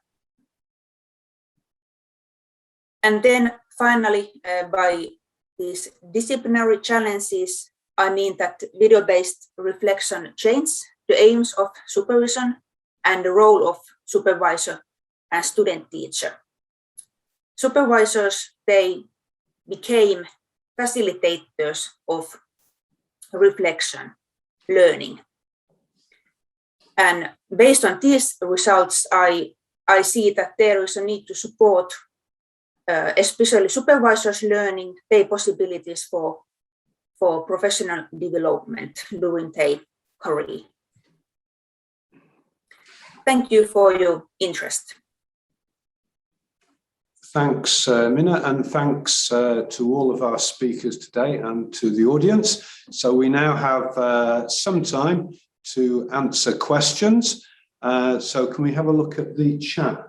And then finally, by these disciplinary challenges, I mean that video-based reflection changes the aims of supervision and the role of supervisor and student teacher. Supervisors, they became facilitators of reflection, learning. And based on these results, I see that there is a need to support especially supervisors learning their possibilities for professional development during their career. Thank you for your interest. Thanks, Minna, and thanks to all of our speakers today and to the audience. So we now have some time to answer questions. So can we have a look at the chat?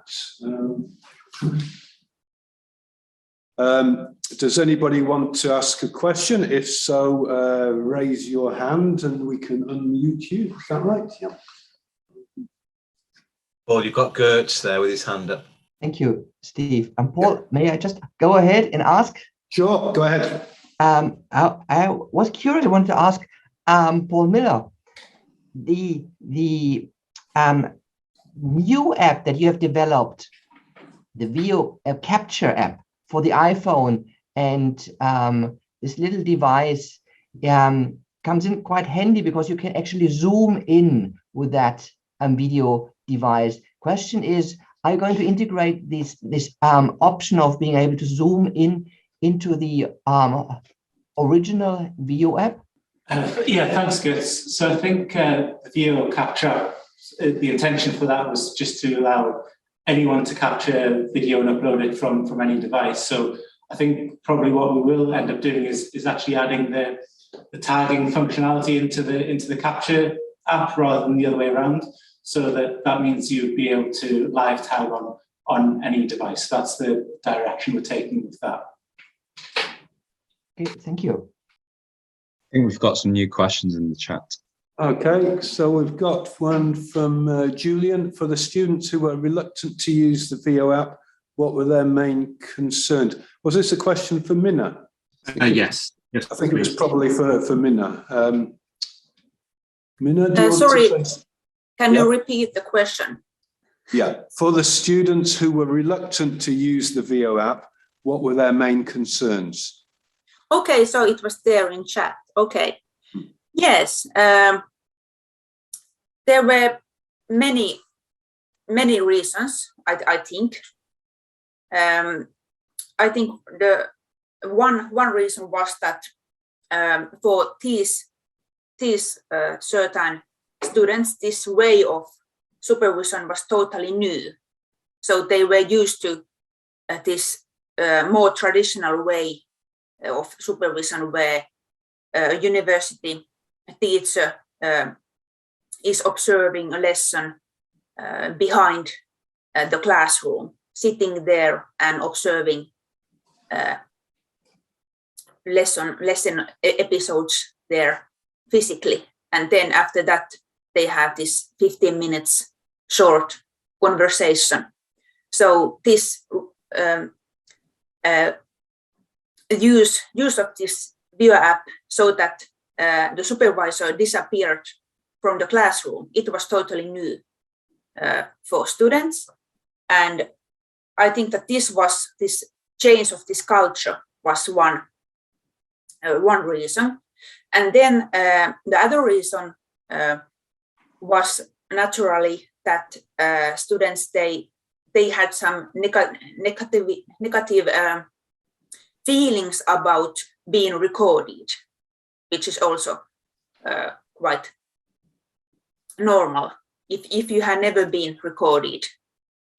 Does anybody want to ask a question? If so, raise your hand and we can unmute you. Is that right? Yeah. Paul, you've got Gertz there with his hand up. Thank you, Steve. And Paul, may I just go ahead and ask? Sure, go ahead. I was curious. I wanted to ask Paul Miller, the new app that you have developed, the VEO Capture app for the iPhone, and this little device comes in quite handy because you can actually zoom in with that video device. Question is, are you going to integrate this option of being able to zoom in into the original VEO app? Yeah, thanks, Gus. So I think the VEO Capture, the intention for that was just to allow anyone to capture video and upload it from any device. So I think probably what we will end up doing is actually adding the tagging functionality into the Capture app rather than the other way around. So that means you'd be able to live tag on any device. That's the direction we're taking with that. Okay, thank you. I think we've got some new questions in the chat. Okay, so we've got one from Julian. For the students who were reluctant to use the VEO app, what were their main concerns? Was this a question for Minna? Yes. Yes, I think it was probably for Minna. Minna, do you want sorry, to say? Can you repeat the question? Yeah, for the students who were reluctant to use the VEO app, what were their main concerns? Okay, so it was there in chat. Okay. Yes, there were many reasons, I think. I think the one reason was that for these certain students, this way of supervision was totally new. So they were used to this more traditional way of supervision where a university teacher is observing a lesson behind the classroom, sitting there and observing lesson episodes there physically. And then after that, they have this 15 minutes short conversation. So this use of this VEO app so that the supervisor disappeared from the classroom, it was totally new for students. And I think that this change of this culture was one reason. And then the other reason was naturally that students, they had some negative feelings about being recorded, which is also quite normal. If you have never been recorded,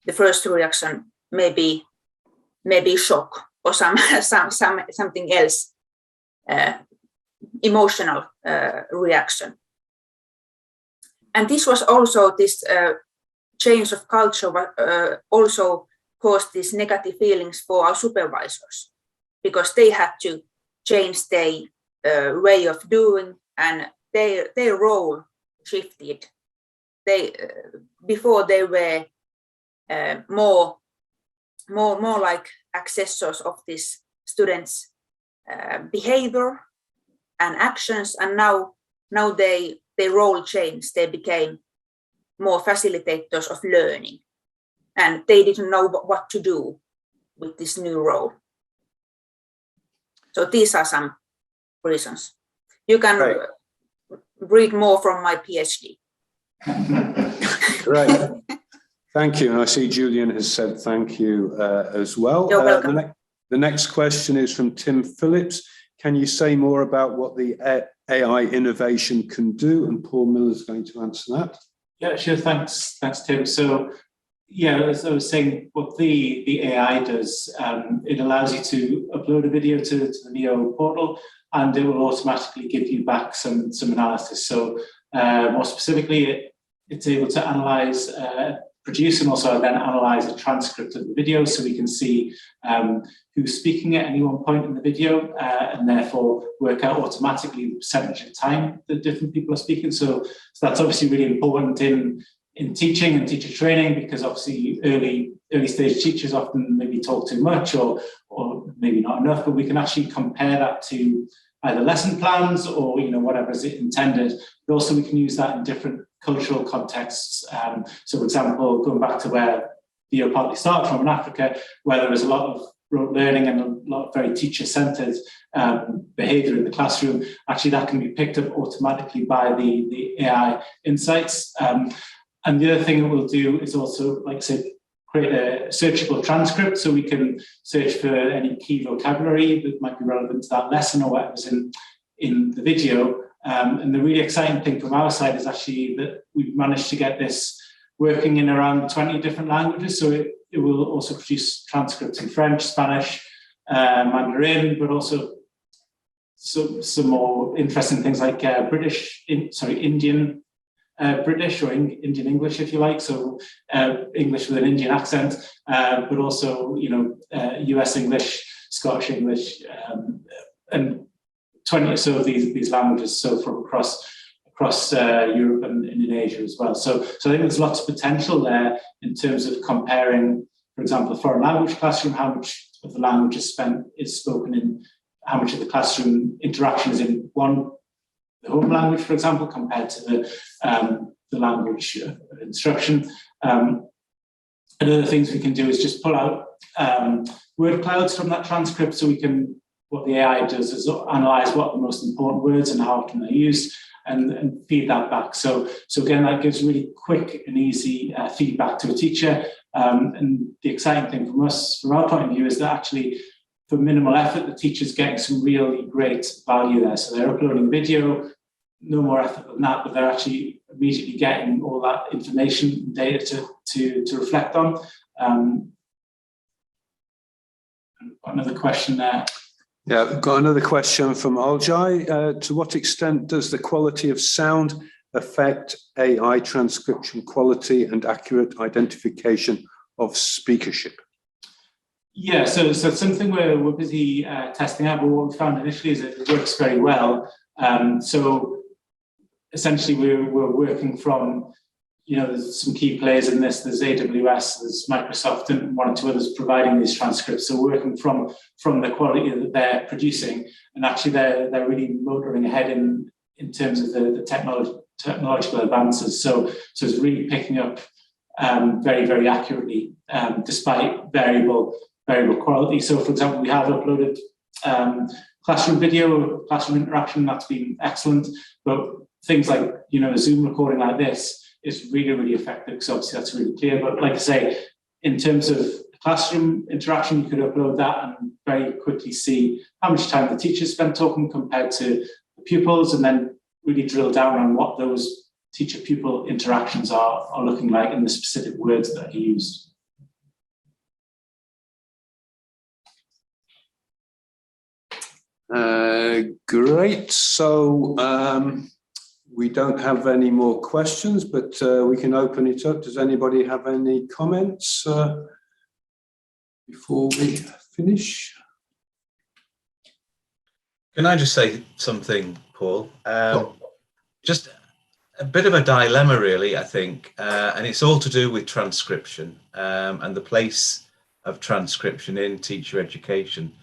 the first reaction may be shock or something else, emotional reaction. And this was also this change of culture also caused these negative feelings for our supervisors, because they had to change their way of doing and their role shifted. Before they were more like accessors of this students' behavior and actions, and now their role changed. They became more facilitators of learning, and they didn't know what to do with this new role. So these are some reasons. You can read more from my PhD. Great. Thank you. And I see Julian has said thank you as well. You're welcome. The next question is from Tim Phillips. Can you say more about what the AI innovation can do? And Paul Miller is going to answer that. Yeah, sure. Thanks, Tim. So, yeah, as I was saying, what the AI does, it allows you to upload a video to the VEO portal, and it will automatically give you back some analysis. So, more specifically, it's able to analyze, produce, and also then analyze a transcript of the video, so we can see who's speaking at any one point in the video, and therefore work out automatically the percentage of time that different people are speaking. So that's obviously really important in teaching and teacher training, because obviously early stage teachers often maybe talk too much or maybe not enough, but we can actually compare that to either lesson plans or whatever is intended. But also we can use that in different cultural contexts. So for example, going back to where VEO partly started from in Africa, where there was a lot of rote learning and a lot of very teacher-centered behavior in the classroom, actually that can be picked up automatically by the AI insights. And the other thing it will do is also, like I said, create a searchable transcript, so we can search for any key vocabulary that might be relevant to that lesson or whatever's in the video. And the really exciting thing from our side is actually that we've managed to get this working in around 20 different languages. So it will also produce transcripts in French, Spanish, Mandarin, but also some more interesting things like Indian British or Indian English, if you like. So English with an Indian accent, but also US English, Scottish English, and 20 or so of these languages, so from across Europe and in Asia as well. So I think there's lots of potential there in terms of comparing, for example, a foreign language classroom, how much of the language is spoken in, how much of the classroom interaction is in the home language, for example, compared to the language of instruction. And other things we can do is just pull out word clouds from that transcript, so we can, what the AI does is analyze what the most important words and how often they're used, and feed that back. So again, that gives really quick and easy feedback to a teacher. And the exciting thing from our point of view, is that actually for minimal effort, the teacher's getting some really great value there. So they're uploading video, no more effort than that, but they're actually immediately getting all that information and data to reflect on. Another question there. Yeah, we've got another question from Aljai. To what extent does the quality of sound affect AI transcription quality and accurate identification of speakership? Yeah, so something we're busy testing out, but what we found initially is that it works very well. So essentially we're working from, there's some key players in this. There's AWS, there's Microsoft, and one or two others providing these transcripts. So we're working from the quality that they're producing, and actually they're really motoring ahead in terms of the technological advances. So it's really picking up very, very accurately, despite variable quality. So for example, we have uploaded classroom video, classroom interaction, that's been excellent. But things like, a Zoom recording like this is really, really effective, because obviously that's really clear. But like I say, in terms of classroom interaction, you could upload that and very quickly see how much time the teachers spent talking compared to the pupils, and then really drill down on what those teacher-pupil interactions are looking like and the specific words that are used. Great. So we don't have any more questions, but we can open it up. Does anybody have any comments before we finish? Can I just say something, Paul? just a bit of a dilemma, really, I think, and it's all to do with transcription and the place of transcription in teacher education.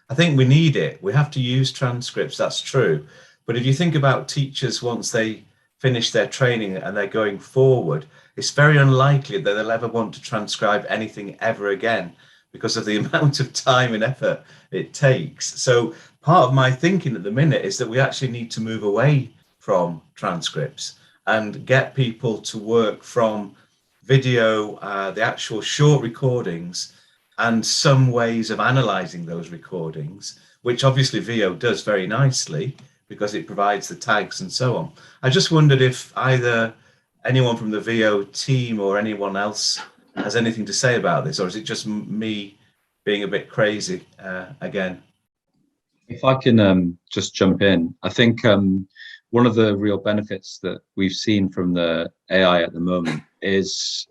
I think we need it. We have to use transcripts, that's true. But if you think about teachers, once they finish their training and they're going forward, it's very unlikely that they'll ever want to transcribe anything ever again because of the amount of time and effort it takes. So part of my thinking at the minute is that we actually need to move away from transcripts and get people to work from video, the actual short recordings, and some ways of analysing those recordings, which obviously VEO does very nicely because it provides the tags and so on. I just wondered if either anyone from the VEO team or anyone else has anything to say about this, or is it just me being a bit crazy again? If I can just jump in, I think one of the real benefits that we've seen from the AI at the moment is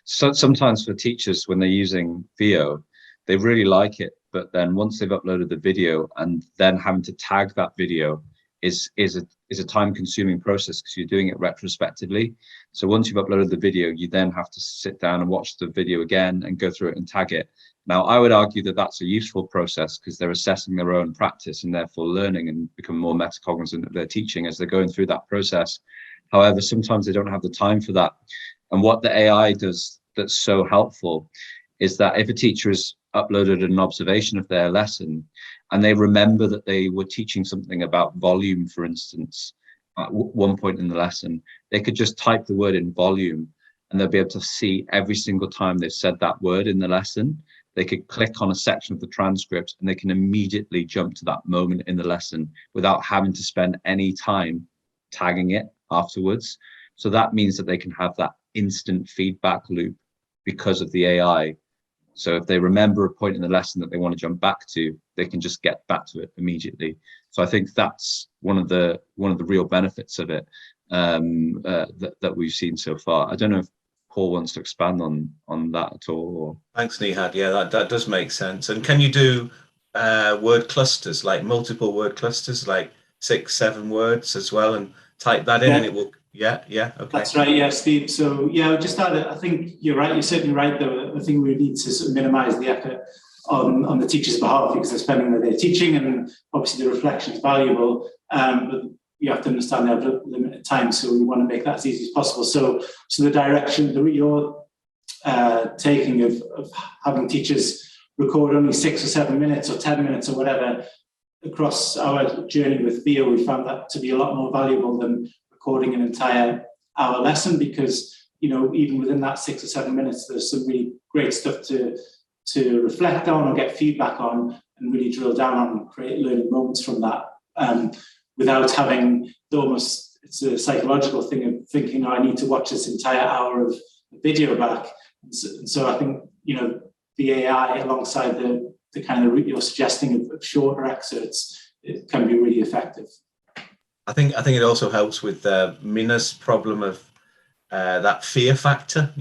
sometimes for teachers, when they're using VEO, they really like it, but then once they've uploaded the video and then having to tag that video is a time-consuming process because you're doing it retrospectively. So once you've uploaded the video, you then have to sit down and watch the video again and go through it and tag it. Now, I would argue that that's a useful process because they're assessing their own practice and therefore learning and become more metacognizant of their teaching as they're going through that process. However, sometimes they don't have the time for that. And what the AI does that's so helpful is that if a teacher has uploaded an observation of their lesson and they remember that they were teaching something about volume, for instance, at one point in the lesson, they could just type the word in volume and they'll be able to see every single time they've said that word in the lesson. They could click on a section of the transcript and they can immediately jump to that moment in the lesson without having to spend any time tagging it afterwards. So that means that they can have that instant feedback loop because of the AI. So if they remember a point in the lesson that they want to jump back to, they can just get back to it immediately. So I think that's one of the real benefits of it that we've seen so far. I don't know if Paul wants to expand on that at all. Or... Thanks, Nihad. Yeah, that does make sense. And can you do word clusters, like multiple word clusters, like 6-7 words as well, and type that in and it will... Yeah, okay. That's right, yeah, Steve. So, yeah, just add it. I think you're right. You're certainly right, though. I think we need to sort of minimise the effort on the teacher's behalf because they're spending their day teaching, and obviously the reflection is valuable. But you have to understand they have limited time, so we want to make that as easy as possible. So the direction that you're taking of having teachers record only 6 or 7 minutes or 10 minutes or whatever across our journey with VEO, we found that to be a lot more valuable than recording an entire hour lesson, because even within that 6 or 7 minutes, there's some really great stuff to reflect on or get feedback on and really drill down on and create learning moments from that, without having it's a psychological thing of thinking, I need to watch this entire hour of video back. And so I think the AI alongside the kind of you're suggesting of shorter excerpts, it can be really effective. I think it also helps with Mina's problem of that fear factor,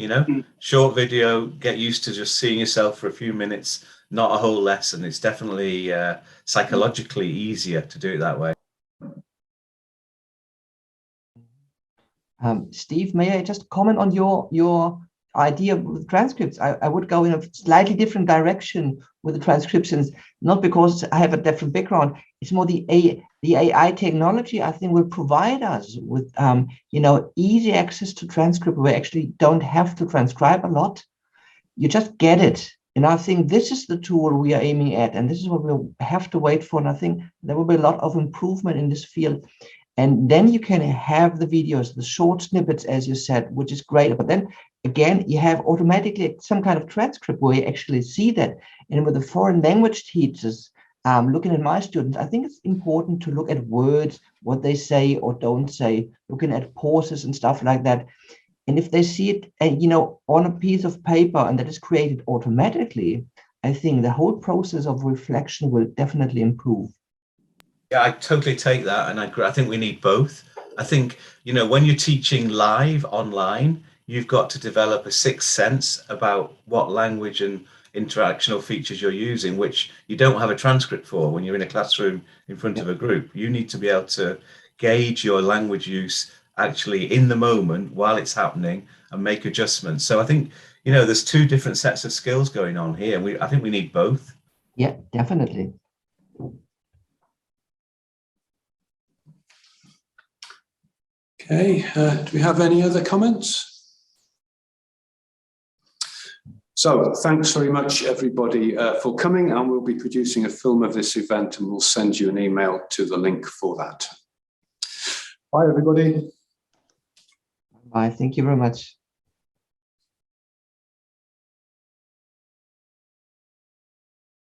short video, get used to just seeing yourself for a few minutes, not a whole lesson. It's definitely psychologically easier to do it that way. Steve, may I just comment on your idea with transcripts? I would go in a slightly different direction with the transcriptions, not because I have a different background. It's more the AI technology, I think, will provide us with easy access to transcript where we actually don't have to transcribe a lot. You just get it. And I think this is the tool we are aiming at, and this is what we'll have to wait for. And I think there will be a lot of improvement in this field. And then you can have the videos, the short snippets, as you said, which is great. But then again, you have automatically some kind of transcript where you actually see that. And with the foreign language teachers, looking at my students, I think it's important to look at words, what they say or don't say, looking at pauses and stuff like that. And if they see it, on a piece of paper and that is created automatically, I think the whole process of reflection will definitely improve. Yeah, I totally take that, and I think we need both. I think, when you're teaching live online, you've got to develop a sixth sense about what language and interactional features you're using, which you don't have a transcript for when you're in a classroom in front of a group. You need to be able to gauge your language use actually in the moment while it's happening and make adjustments. So I think, you know, there's two different sets of skills going on here. I think we need both. Yeah, definitely. Okay, do we have any other comments? So thanks very much, everybody, for coming, and we'll be producing a film of this event and we'll send you an email to the link for that. Bye, everybody. Bye. Thank you very much.